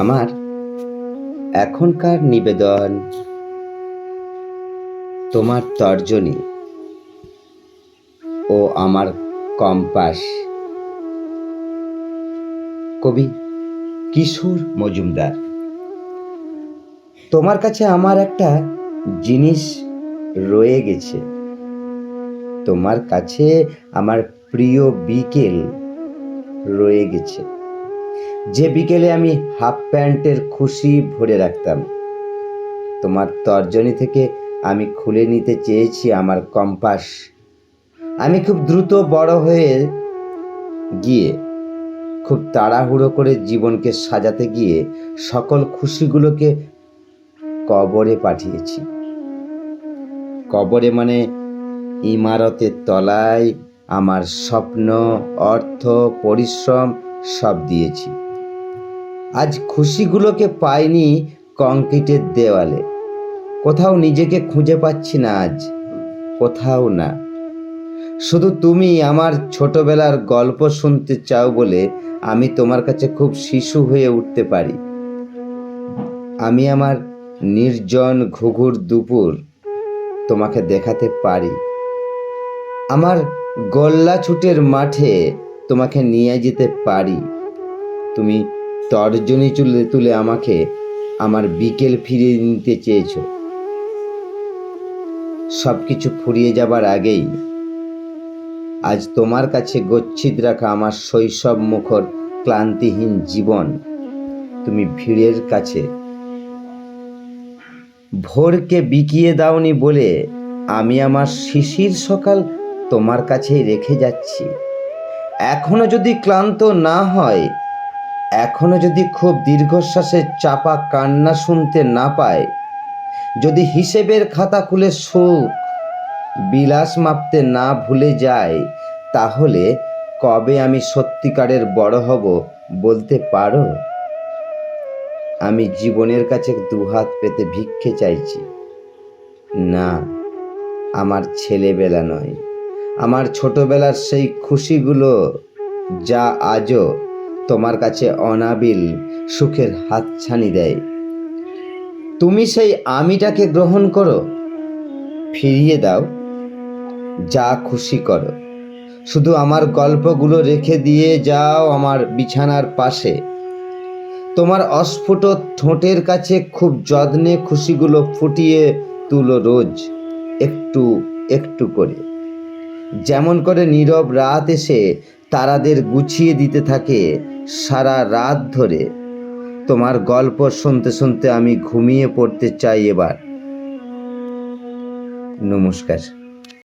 আমার এখনকার নিবেদন তোমার তর্জনী ও আমার কম্পাস। কবি কিশোর মজুমদার। তোমার কাছে আমার একটা জিনিস রয়ে গেছে। তোমার কাছে আমার প্রিয় বিকেল রয়ে গেছে, যে বিকেলে আমি হাফ প্যান্টের খুশি ভরে রাখতাম। তোমার তর্জনী থেকে আমি খুলে নিতে চেয়েছি আমার কম্পাস। আমি খুব দ্রুত বড় হয়ে গিয়ে, খুব তাড়াহুড়ো করে জীবনকে সাজাতে গিয়ে সকল খুশিগুলোকে কবরে পাঠিয়েছি। কবরে মানে ইমারতের তলায় আমার স্বপ্ন, অর্থ, পরিশ্রম সব দিয়েছি। আজ খুশিগুলোকে পাইনি কংক্রিটের দেওয়ালে। কোথাও নিজেকে খুঁজে পাচ্ছি না আজ, কোথাও না। শুধু তুমি আমার ছোটবেলার গল্প শুনতে চাও বলে আমি তোমার কাছে খুব শিশু হয়ে উঠতে পারি। আমি আমার নির্জন ঘুঘুর দুপুর তোমাকে দেখাতে পারি। আমার গোল্লা ছুটের মাঠে তোমাকে নিয়ে যেতে পারি। তুমি তর্জনী তুলে আমাকে আমার বিকেল ফিরিয়ে নিতে চেয়েছ। সবকিছু ফুরিয়ে যাবার আগেই আজ তোমার কাছে গচ্ছিত রাখা আমার শৈশব মুখর ক্লান্তিহীন জীবন তুমি ভিড়ের কাছে ভোরকে বিকিয়ে দাওনি বলে আমি আমার শিশির সকাল তোমার কাছেই রেখে যাচ্ছি। এখনো যদি ক্লান্ত না হয়, এখনো যদি খুব দীর্ঘশ্বাসের চাপা কান্না শুনতে না পায়, যদি হিসেবের খাতা খুলে সুখ বিলাস মাপতে না ভুলে যায়, তাহলে কবে আমি সত্যিকারের বড় হব বলতে পারো? আমি জীবনের কাছে দুহাত পেতে ভিক্ষে চাইছি। না, আমার ছেলেবেলা নয়, আমার ছোটবেলার সেই খুশিগুলো যা আজও তোমার কাছে অনাবিল সুখের হাতছানি দেয়। তুমি সেই আমিটাকে গ্রহণ করো, ফিরিয়ে দাও, যা খুশি করো। শুধু আমার গল্পগুলো রেখে দিয়ে যাও আমার বিছানার পাশে। তোমার অস্ফুট ঠোঁটের কাছে খুব যত্নে খুশিগুলো ফুটিয়ে তুলো রোজ, একটু একটু করে। যেমন করে নীরব রাত এসে তারাদের গুছিয়ে দিতে থাকে সারা রাত ধরে। তোমার গল্প শুনতে শুনতে আমি ঘুমিয়ে পড়তে চাই এবার। নমস্কার।